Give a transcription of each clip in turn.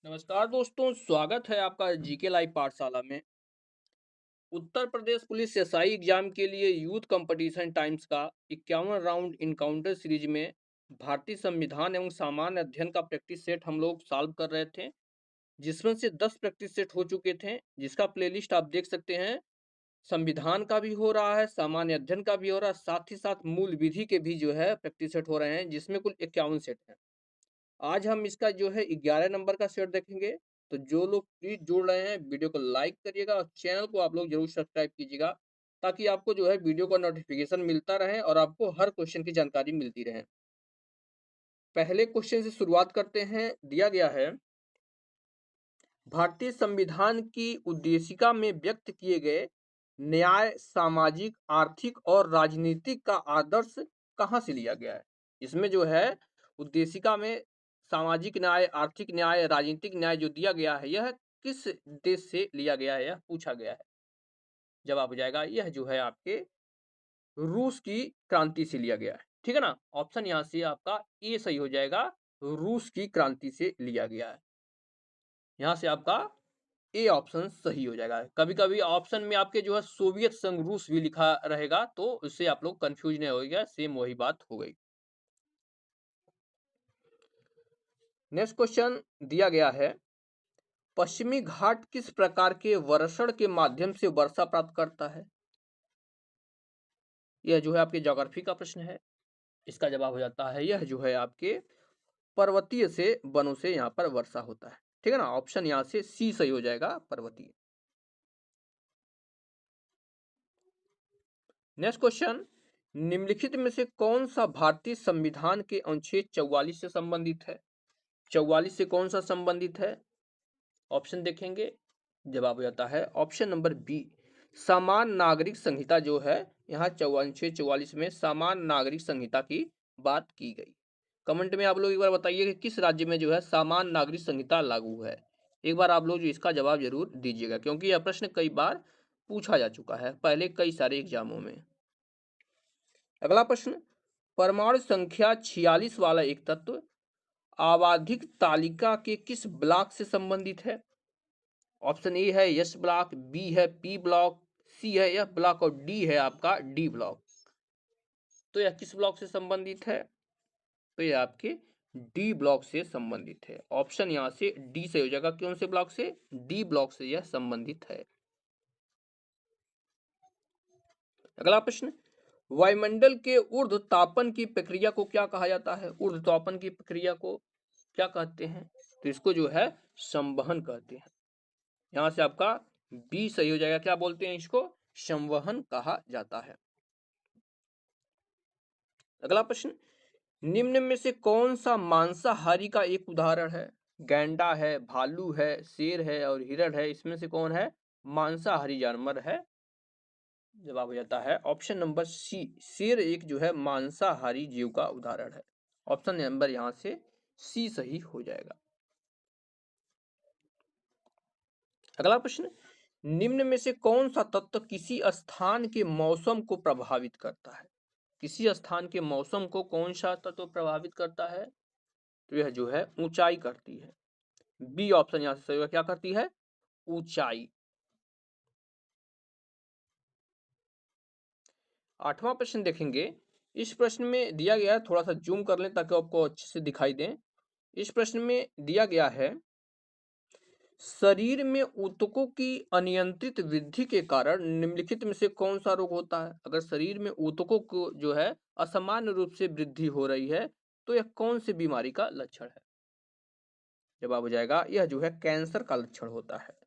नमस्कार दोस्तों, स्वागत है आपका जीके लाइव पाठशाला में। Uttar Pradesh police SI exam के लिए यूथ कंपटीशन टाइम्स का 51 राउंड इनकाउंटर सीरीज में भारतीय संविधान एवं सामान्य अध्ययन का प्रैक्टिस सेट हम लोग सॉल्व कर रहे थे, जिसमें से 10 प्रैक्टिस सेट हो चुके थे, जिसका प्लेलिस्ट आप देख सकते हैं। संविधान का भी हो रहा है, सामान्य अध्ययन का भी हो रहा है, साथ ही साथ मूल विधि के भी जो है प्रैक्टिस सेट हो रहे हैं, जिसमें कुल 51 सेट हैं। आज हम इसका जो है 11 नंबर का सेट देखेंगे। तो जो लोग प्लीज जुड़ रहे हैं, वीडियो को लाइक करिएगा और चैनल को आप लोग जरूर सब्सक्राइब कीजिएगा, ताकि आपको जो है वीडियो का नोटिफिकेशन मिलता रहे और आपको हर क्वेश्चन की जानकारी मिलती रहे। पहले क्वेश्चन से शुरुआत करते हैं। दिया गया है, भारतीय संविधान की उद्देशिका में व्यक्त किए गए न्याय, सामाजिक, आर्थिक और राजनीतिक का आदर्श कहाँ से लिया गया है। इसमें जो है उद्देशिका में सामाजिक न्याय, आर्थिक न्याय, राजनीतिक न्याय जो दिया गया है, यह किस देश से लिया गया है, यह पूछा गया है। जवाब हो जाएगा, यह जो है आपके रूस की क्रांति से लिया गया है। ठीक है ना। ऑप्शन यहाँ से आपका ए सही हो जाएगा, रूस की क्रांति से लिया गया है। यहाँ से आपका ए ऑप्शन सही हो जाएगा। कभी कभी ऑप्शन में आपके जो है सोवियत संघ रूस भी लिखा रहेगा, तो उससे आप लोग कंफ्यूज नहीं होगा, सेम वही बात हो गई। नेक्स्ट क्वेश्चन दिया गया है, पश्चिमी घाट किस प्रकार के वर्षण के माध्यम से वर्षा प्राप्त करता है। यह जो है आपके ज्योग्राफी का प्रश्न है। इसका जवाब हो जाता है, यह जो है आपके पर्वतीय से वनों से यहाँ पर वर्षा होता है। ठीक है ना। ऑप्शन यहाँ से सी सही हो जाएगा, पर्वतीय। नेक्स्ट क्वेश्चन, निम्नलिखित में से कौन सा भारतीय संविधान के अनुच्छेद 44 से संबंधित है। 44 से कौन सा संबंधित है। ऑप्शन देखेंगे, जवाब हो जाता है ऑप्शन नंबर बी, समान नागरिक संहिता जो है, यहाँ 44 में समान नागरिक संहिता की बात की गई। कमेंट में आप लोग एक बार बताइए कि किस राज्य में जो है समान नागरिक संहिता लागू है। एक बार आप लोग जो इसका जवाब जरूर दीजिएगा, क्योंकि यह प्रश्न कई बार पूछा जा चुका है पहले कई सारे एग्जामों में। अगला प्रश्न, परमाणु संख्या 46 वाला एक तत्व आवधिक तालिका के किस ब्लॉक से संबंधित है। ऑप्शन ए है यस ब्लॉक, बी है पी ब्लॉक, सी है एफ ब्लॉक और डी है आपका डी ब्लॉक। तो यह किस ब्लॉक से संबंधित है। तो यह आपके डी ब्लॉक से संबंधित है। ऑप्शन यहां से डी से हो जाएगा। कौन से ब्लॉक से, डी ब्लॉक से यह संबंधित है। अगला प्रश्न, वायुमंडल के ऊर्ध्वतापन की प्रक्रिया को क्या कहा जाता है। ऊर्ध्वतापन की प्रक्रिया को क्या कहते हैं। तो इसको जो है संवहन कहते हैं। यहां से आपका बी सही हो जाएगा। क्या बोलते हैं इसको, संवहन कहा जाता है। अगला प्रश्न, निम्न में से कौन सा मांसाहारी का एक उदाहरण है। गैंडा है, भालू है, शेर है और हिरण है। इसमें से कौन है मांसाहारी जानवर है। जवाब हो जाता है ऑप्शन नंबर सी, शेर एक जो है मांसाहारी जीव का उदाहरण है। ऑप्शन नंबर यहां से सी सही हो जाएगा। अगला प्रश्न, निम्न में से कौन सा तत्व किसी स्थान के मौसम को प्रभावित करता है। किसी स्थान के मौसम को कौन सा तत्व प्रभावित करता है। तो यह जो है ऊंचाई करती है। बी ऑप्शन यहां से सही होगा। क्या करती है, ऊंचाई। आठवां प्रश्न देखेंगे। इस प्रश्न में दिया गया है, थोड़ा सा जूम कर लें ताकि आपको अच्छे से दिखाई दे। इस प्रश्न में दिया गया है, शरीर में ऊतकों की अनियंत्रित वृद्धि के कारण निम्नलिखित में से कौन सा रोग होता है। अगर शरीर में ऊतकों को जो है असामान्य रूप से वृद्धि हो रही है, तो यह कौन सी बीमारी का लक्षण है। जवाब हो जाएगा, यह जो है कैंसर का लक्षण होता है।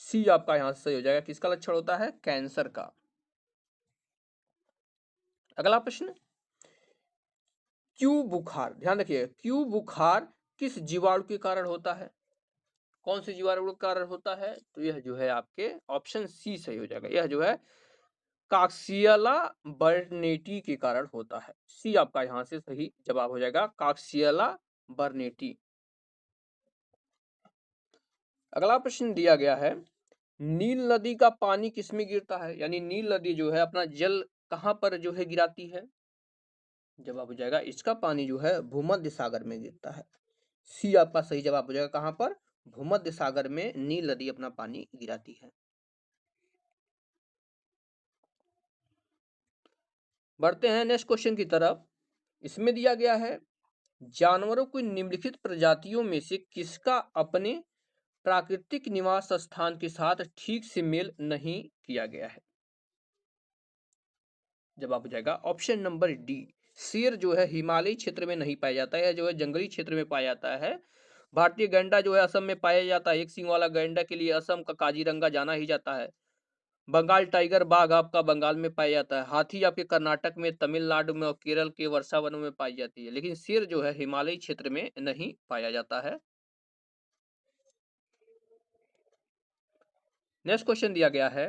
सी आपका यहां से सही हो जाएगा। किसका लक्षण होता है, कैंसर का। अगला प्रश्न, क्यू बुखार, ध्यान रखिए, क्यू बुखार किस जीवाणु के कारण होता है। कौन से जीवाणु के कारण होता है। तो यह जो है आपके ऑप्शन सी सही हो जाएगा। यह जो है काक्सियला बर्नेटी के कारण होता है। सी आपका यहां से सही जवाब हो जाएगा, काक्सियला बर्नेटी। अगला प्रश्न दिया गया है, नील नदी का पानी किसमें गिरता है। यानी नील नदी जो है अपना जल कहां पर जो है गिराती है। जवाब हो जाएगा, इसका पानी जो है भूमध्य सागर में गिरता है। सी आपका सही जवाब हो जाएगा, कहां पर, भूमध्य सागर में नील नदी अपना पानी गिराती है। बढ़ते हैं नेक्स्ट क्वेश्चन की तरफ। इसमें दिया गया है जानवरों की निम्नलिखित प्रजातियों में से किसका अपने प्राकृतिक निवास स्थान के साथ ठीक से मेल नहीं किया गया है। जवाब हो जाएगा ऑप्शन नंबर डी, शेर जो है हिमालयी क्षेत्र में नहीं पाया जाता है, जो है जंगली क्षेत्र में पाया जाता है। भारतीय गैंडा जो है असम में पाया जाता है, एक सींग वाला गैंडा के लिए असम का काजीरंगा जाना ही जाता है। बंगाल टाइगर बाघ आपका बंगाल में पाया जाता है। हाथी आपके कर्नाटक में, तमिलनाडु में और केरल के वर्षावनों में पाई जाती है, लेकिन शेर जो है हिमालयी क्षेत्र में नहीं पाया जाता है। नेक्स्ट क्वेश्चन दिया गया है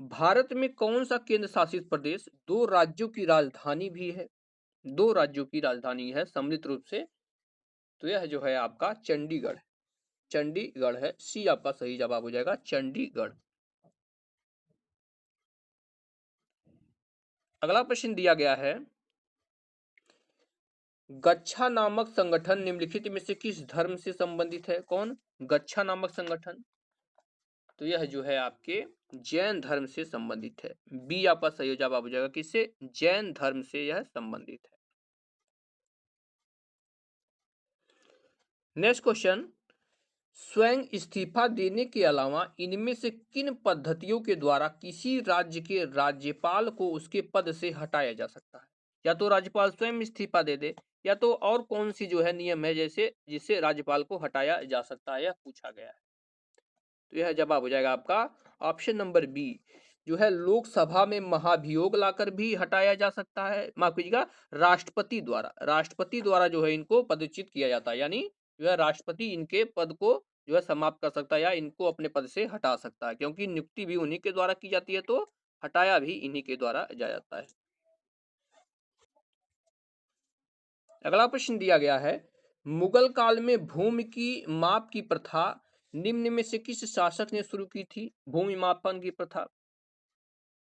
भारत में कौन सा केंद्र शासित प्रदेश दो राज्यों की राजधानी भी है, दो राज्यों की राजधानी है सम्मिलित रूप से। तो यह जो है आपका चंडीगढ़, चंडीगढ़ है। सी आपका सही जवाब हो जाएगा चंडीगढ़। अगला प्रश्न दिया गया है गच्छा नामक संगठन निम्नलिखित में से किस धर्म से संबंधित है। कौन? गच्छा नामक संगठन। तो यह जो है आपके जैन धर्म से संबंधित है। बी आपका सही जवाब हो जाएगा किससे? जैन धर्म से यह संबंधित है। नेक्स्ट क्वेश्चन, स्वयं इस्तीफा देने के अलावा इनमें से किन पद्धतियों के द्वारा किसी राज्य के राज्यपाल को उसके पद से हटाया जा सकता है। या तो राज्यपाल स्वयं इस्तीफा दे दे, या तो और कौन सी जो है नियम है जैसे जिससे राज्यपाल को हटाया जा सकता है, यह पूछा गया है। तो यह जवाब हो जाएगा आपका ऑप्शन नंबर बी, जो है लोकसभा में महाभियोग लाकर भी हटाया जा सकता है। माफ कीजिएगा, राष्ट्रपति द्वारा, राष्ट्रपति द्वारा जो है इनको पदच्युत किया जाता है, यानी जो है राष्ट्रपति इनके पद को जो है समाप्त कर सकता है या इनको अपने पद से हटा सकता है, क्योंकि नियुक्ति भी उन्हीं के द्वारा की जाती है, तो हटाया भी इन्हीं के द्वारा जा जाता है। अगला प्रश्न दिया गया है मुगल काल में भूमि की माप की प्रथा निम्न में से किस शासक ने शुरू की थी। भूमि मापन की प्रथा,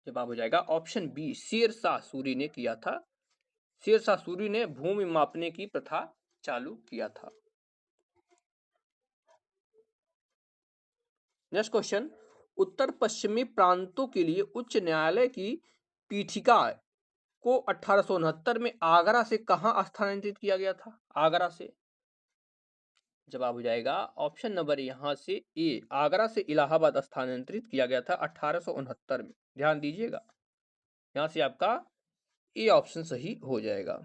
जवाब हो जाएगा ऑप्शन बी, शेरशाह सूरी ने किया था। शेरशाह सूरी ने भूमि मापने की प्रथा चालू किया था। नेक्स्ट क्वेश्चन, उत्तर पश्चिमी प्रांतों के लिए उच्च न्यायालय की पीठिका को 1869 में आगरा से कहां स्थानांतरित किया गया था। आगरा से, जवाब हो जाएगा ऑप्शन नंबर यहां से ए, आगरा से इलाहाबाद स्थानांतरित किया गया था 1869 में। ध्यान दीजिएगा, यहां से आपका ए ऑप्शन सही हो जाएगा।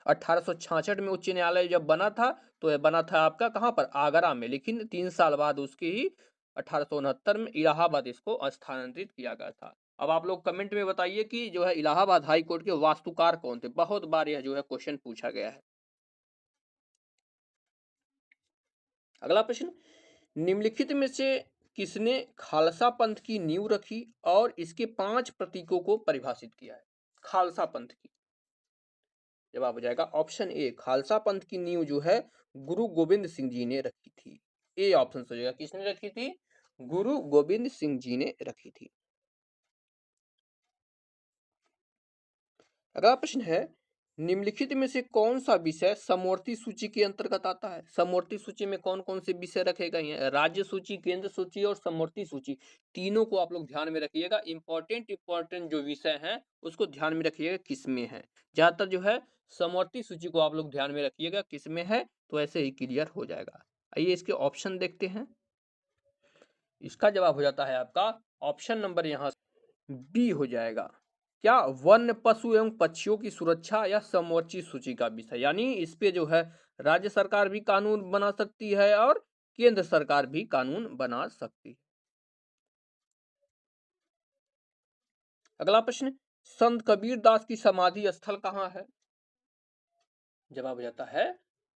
1866 में उच्च न्यायालय जब बना था तो यह बना था आपका कहां पर? आगरा में, लेकिन 3 साल बाद उसके ही 1869 में इलाहाबाद इसको स्थानांतरित किया गया था। अब आप लोग कमेंट में बताइए कि जो है इलाहाबाद हाई कोर्ट के वास्तुकार कौन थे। बहुत बार यह जो है क्वेश्चन पूछा गया है। अगला प्रश्न, निम्नलिखित में से किसने खालसा पंथ की नींव रखी और इसके 5 प्रतीकों को परिभाषित किया है। खालसा पंथ की, जवाब हो जाएगा ऑप्शन ए, खालसा पंथ की नींव जो है गुरु गोविंद सिंह जी ने रखी थी। ए ऑप्शन हो जाएगा, किसने रखी थी? गुरु गोविंद सिंह जी ने रखी थी। अगला प्रश्न है निम्नलिखित में से कौन सा विषय समवर्ती सूची के अंतर्गत आता है। समवर्ती सूची में कौन कौन से विषय रखे गए हैं? राज्य सूची, केंद्र सूची और समवर्ती सूची, तीनों को आप लोग ध्यान में रखिएगा। इंपॉर्टेंट जो विषय हैं उसको ध्यान में रखिएगा किसमें है। ज्यादातर जो है समवर्ती सूची को आप लोग ध्यान में रखिएगा किसमें है, तो ऐसे ही क्लियर हो जाएगा। आइए इसके ऑप्शन देखते हैं। इसका जवाब हो जाता है आपका ऑप्शन नंबर यहां बी हो जाएगा। क्या? वन्य पशु एवं पक्षियों की सुरक्षा या समवर्ती सूची का विषय, यानी इस पे जो है राज्य सरकार भी कानून बना सकती है और केंद्र सरकार भी कानून बना सकती है। अगला प्रश्न, संत कबीर दास की समाधि स्थल कहाँ है। जवाब हो जाता है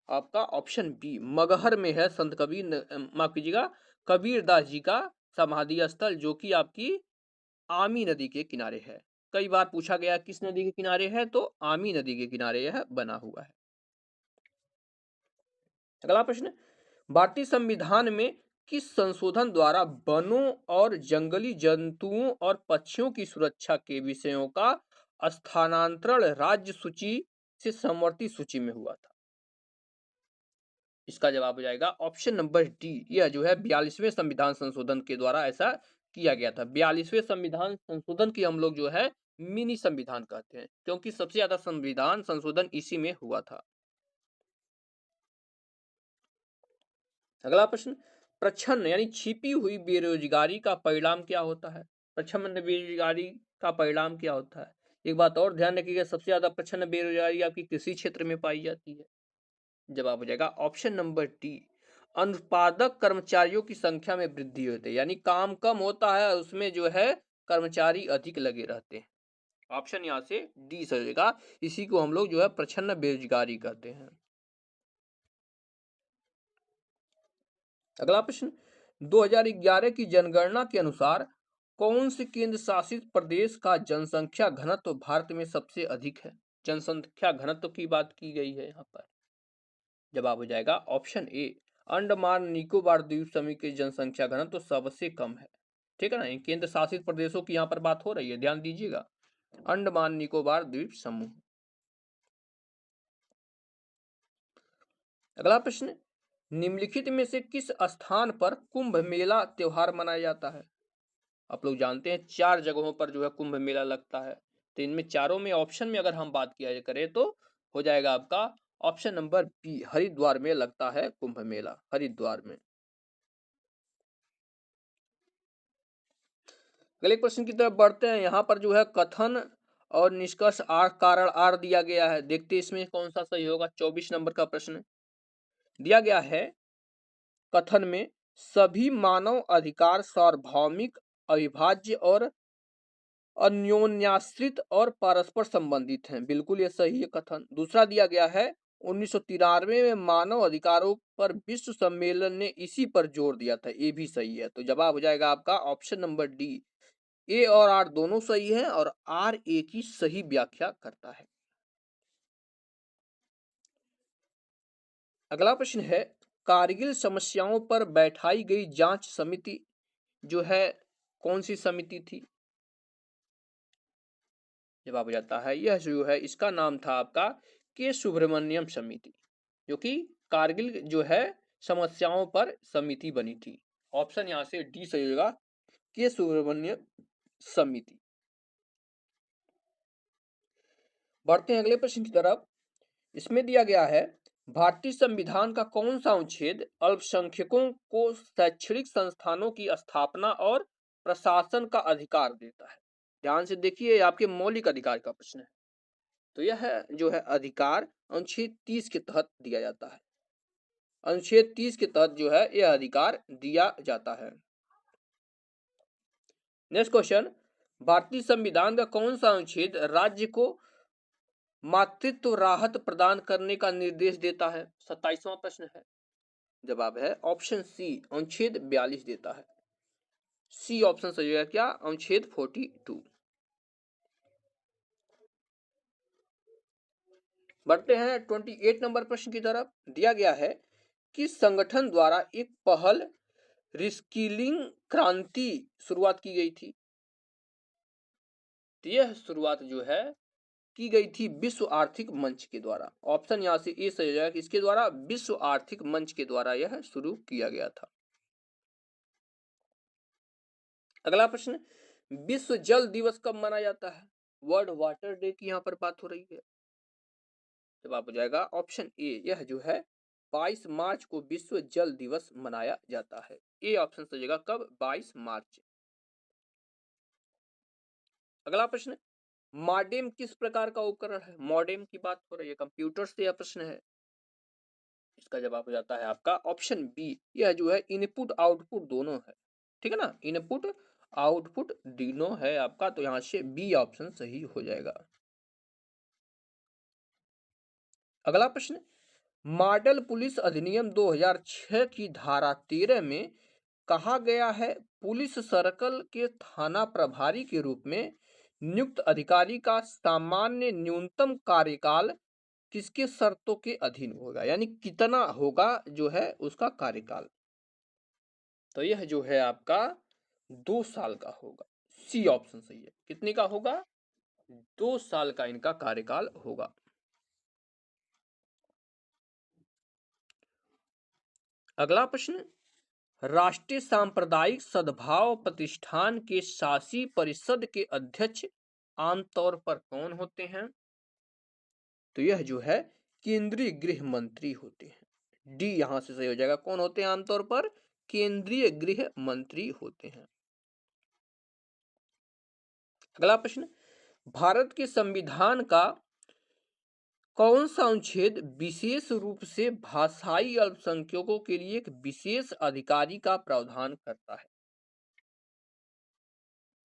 आपका ऑप्शन बी, मगहर में है संत कबीर, माफ कीजिएगा, कबीर दास जी का समाधि स्थल, जो कि आपकी आमी नदी के किनारे है। कई बार पूछा गया किस नदी के किनारे है, तो आमी नदी के किनारे यह बना हुआ है। अगला प्रश्न, भारतीय संविधान में किस संशोधन द्वारा वनों और जंगली जंतुओं और पक्षियों की सुरक्षा के विषयों का स्थानांतरण राज्य सूची से समवर्ती सूची में हुआ था। इसका जवाब हो जाएगा ऑप्शन नंबर डी। यह जो है 42वें संविधान संशोधन के द्वारा ऐसा किया गया था। 42वें संविधान संशोधन की हम लोग जो है मिनी संविधान कहते हैं, क्योंकि सबसे ज्यादा संविधान संशोधन इसी में हुआ था। अगला प्रश्न, प्रच्छन्न यानी छिपी हुई बेरोजगारी का परिणाम क्या होता है? प्रच्छन्न बेरोजगारी का परिणाम क्या होता है? एक बात और ध्यान रखिएगा, सबसे ज्यादा प्रच्छन्न बेरोजगारी आपकी कृषि क्षेत्र में पाई जाती है। जवाब हो जाएगा ऑप्शन नंबर डी, अनुत्पादक कर्मचारियों की संख्या में वृद्धि होती है, यानी काम कम होता है उसमें जो है कर्मचारी अधिक लगे रहते हैं। ऑप्शन यहाँ से डी सही होगा। इसी को हम लोग जो है प्रच्छन्न बेरोजगारी कहते हैं। अगला प्रश्न, 2011 की जनगणना के अनुसार कौन से केंद्र शासित प्रदेश का जनसंख्या घनत्व भारत में सबसे अधिक है? जनसंख्या घनत्व की बात की गई है यहाँ पर। जवाब हो जाएगा ऑप्शन ए, अंडमान निकोबार द्वीप समूह की जनसंख्या घनत्व सबसे कम है। ठीक है ना, केंद्र शासित प्रदेशों की यहाँ पर बात हो रही है, ध्यान दीजिएगा, अंडमान निकोबार द्वीप समूह। अगला प्रश्न, निम्नलिखित में से किस स्थान पर कुंभ मेला त्योहार मनाया जाता है? आप लोग जानते हैं 4 जगहों पर जो है कुंभ मेला लगता है, तो इनमें चारों में ऑप्शन में अगर हम बात किया करें तो हो जाएगा आपका ऑप्शन नंबर बी, हरिद्वार में लगता है कुंभ मेला, हरिद्वार में। अगले प्रश्न की तरफ बढ़ते हैं। यहाँ पर जो है कथन और निष्कर्ष आर कारण आर दिया गया है, देखते इसमें कौन सा सही होगा। 24 नंबर का प्रश्न दिया गया है, कथन में सभी मानव अधिकार सार्वभौमिक, अविभाज्य और अन्योन्याश्रित और परस्पर संबंधित हैं, बिल्कुल ये सही है कथन। दूसरा दिया गया है 1993 में मानव अधिकारों पर विश्व सम्मेलन ने इसी पर जोर दिया था, ये भी सही है। तो जवाब हो जाएगा आपका ऑप्शन नंबर डी, ए और आर दोनों सही है और आर ए की सही व्याख्या करता है। अगला प्रश्न है, कारगिल समस्याओं पर बैठाई गई जांच समिति जो है कौन सी समिति थी? जवाब हो जाता है यह जो है इसका नाम था आपका के सुब्रमण्यम समिति, जो कि कारगिल जो है समस्याओं पर समिति बनी थी। ऑप्शन यहां से डी सही होगा, के सुब्रमण्यम समिति। बढ़ते हैं अगले प्रश्न की तरफ। इसमें दिया गया है, भारतीय संविधान का कौन सा अनुच्छेद अल्पसंख्यकों को शैक्षणिक संस्थानों की स्थापना और प्रशासन का अधिकार देता है? ध्यान से देखिए, आपके मौलिक अधिकार का प्रश्न है। तो यह जो है अधिकार अनुच्छेद 30 के तहत दिया जाता है। अनुच्छेद 30 के तहत जो है यह अधिकार दिया जाता है। नेक्स्ट क्वेश्चन, भारतीय संविधान का कौन सा अनुच्छेद राज्य को मातृत्व राहत प्रदान करने का निर्देश देता है? 27वां प्रश्न है। जवाब है ऑप्शन सी, अनुच्छेद 42 देता है। सी ऑप्शन सही है क्या, अनुच्छेद 42। बढ़ते हैं 28 नंबर प्रश्न की तरफ। दिया गया है, किस संगठन द्वारा एक पहल रिस्किलिंग क्रांति शुरुआत की गई थी? तो यह शुरुआत जो है की गई थी विश्व आर्थिक मंच के द्वारा। ऑप्शन यहां से ए सही हो जाएगा, किसके द्वारा, विश्व आर्थिक मंच के द्वारा यह शुरू किया गया था। अगला प्रश्न, विश्व जल दिवस कब मनाया जाता है? वर्ल्ड वाटर डे की यहाँ पर बात हो रही है। जवाब हो जाएगा ऑप्शन ए, यह जो है 22 मार्च को विश्व जल दिवस मनाया जाता है। ए ऑप्शन सही होगा, कब, 22 मार्च। अगला प्रश्न, मॉडेम किस प्रकार का उपकरण है? मॉडेम की बात हो रही है, कंप्यूटर से यह प्रश्न है। इसका जवाब हो जाता है आपका ऑप्शन बी, यह जो है इनपुट आउटपुट दोनों है। ठीक है ना, इनपुट आउटपुट दोनों है आपका, तो यहां से बी ऑप्शन सही हो जाएगा। अगला प्रश्न, मॉडल पुलिस अधिनियम 2006 की धारा 13 में कहा गया है, पुलिस सर्कल के थाना प्रभारी के रूप में नियुक्त अधिकारी का सामान्य न्यूनतम कार्यकाल किसके शर्तों के अधीन होगा, यानी कितना होगा जो है उसका कार्यकाल? तो यह जो है आपका 2 साल का होगा। सी ऑप्शन सही है, कितने का होगा, 2 साल का इनका कार्यकाल होगा। अगला प्रश्न, राष्ट्रीय सांप्रदायिक सद्भाव प्रतिष्ठान के शासी परिषद के अध्यक्ष आमतौर पर कौन होते हैं? तो यह जो है केंद्रीय गृह मंत्री होते हैं। डी यहां से सही हो जाएगा। कौन होते हैं आमतौर पर? केंद्रीय गृह मंत्री होते हैं। अगला प्रश्न, भारत के संविधान का कौन सा अनुच्छेद विशेष रूप से भाषाई अल्पसंख्यकों के लिए एक विशेष अधिकारी का प्रावधान करता है?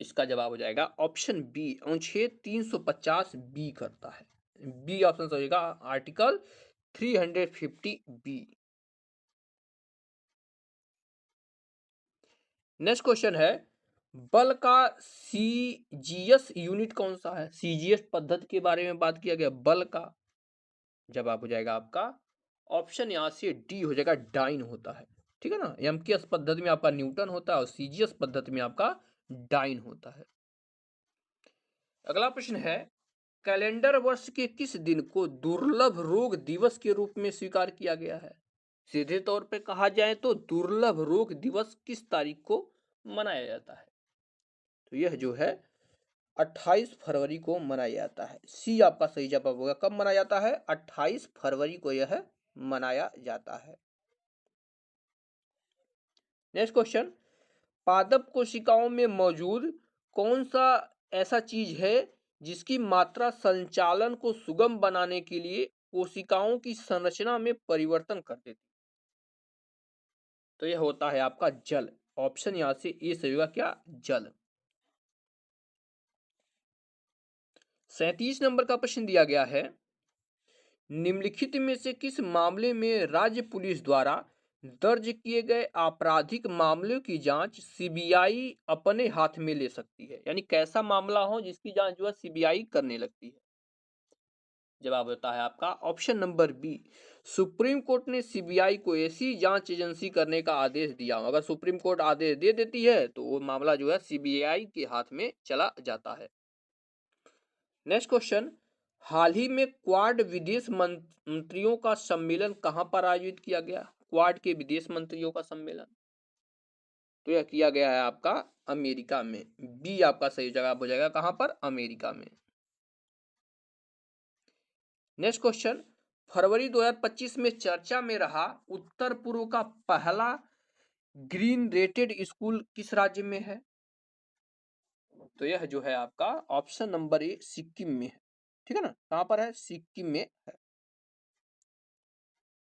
इसका जवाब हो जाएगा ऑप्शन बी, अनुच्छेद 350 बी करता है। बी ऑप्शन सही होगा, आर्टिकल 350 बी। नेक्स्ट क्वेश्चन है, बल का सीजीएस यूनिट कौन सा है? सीजीएस पद्धति के बारे में बात किया गया। बल का जवाब हो जाएगा आपका ऑप्शन यहां से डी हो जाएगा, डाइन होता है। ठीक है ना, एमकेएस पद्धति में आपका न्यूटन होता है और सीजीएस पद्धति में आपका डाइन होता है। अगला प्रश्न है, कैलेंडर वर्ष के किस दिन को दुर्लभ रोग दिवस के रूप में स्वीकार किया गया है? सीधे तौर पे कहा जाए तो दुर्लभ रोग दिवस किस तारीख को मनाया जाता है? तो यह जो है 28 फरवरी को मनाया जाता है। सी आपका सही जवाब होगा। कब मनाया जाता है? 28 फरवरी को यह मनाया जाता है। नेक्स्ट क्वेश्चन, पादप कोशिकाओं में मौजूद कौन सा ऐसा चीज है जिसकी मात्रा संचालन को सुगम बनाने के लिए कोशिकाओं की संरचना में परिवर्तन कर देती? तो यह होता है आपका जल। ऑप्शन यहां से ए सही होगा, क्या? जल। 37 नंबर का प्रश्न दिया गया है, निम्नलिखित में से किस मामले में राज्य पुलिस द्वारा दर्ज किए गए आपराधिक मामलों की जांच सीबीआई अपने हाथ में ले सकती है? यानी कैसा मामला हो जिसकी जांच जो है सीबीआई करने लगती है? जवाब होता है आपका option number B, supreme court ने सीबीआई को ऐसी जांच एजेंसी करने का आदेश दिया। अगर सुप्रीम कोर्ट आदेश दे देती है तो वो मामला जो है सीबीआई के हाथ में चला जाता है। नेक्स्ट क्वेश्चन, हाल ही में क्वाड विदेश मंत्रियों का सम्मेलन कहां पर आयोजित किया गया? क्वाड के विदेश मंत्रियों का सम्मेलन तो यह किया गया है आपका अमेरिका में। बी आपका सही जवाब हो जाएगा, कहां पर? अमेरिका में। नेक्स्ट क्वेश्चन, फरवरी 2025 में चर्चा में रहा उत्तर पूर्व का पहला ग्रीन रेटेड स्कूल किस राज्य में है? तो यह जो है आपका ऑप्शन नंबर ए, सिक्किम में है। ठीक है ना, कहां पर है? सिक्किम में है।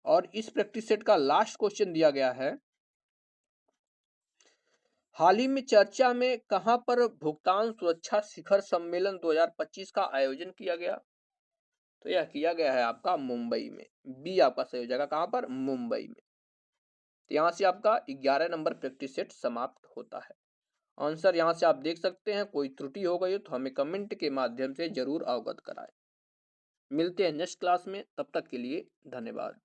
और इस प्रैक्टिस सेट का लास्ट क्वेश्चन दिया गया है, हाल ही में चर्चा में कहां पर भुगतान सुरक्षा शिखर सम्मेलन 2025 का आयोजन किया गया? तो यह किया गया है आपका मुंबई में। बी आपका सही हो जाएगा, कहां पर? मुंबई में। तो यहां से आपका 11 नंबर प्रैक्टिस सेट समाप्त होता है। आंसर यहां से आप देख सकते हैं। कोई त्रुटि हो गई हो तो हमें कमेंट के माध्यम से जरूर अवगत कराएं। मिलते हैं नेक्स्ट क्लास में, तब तक के लिए धन्यवाद।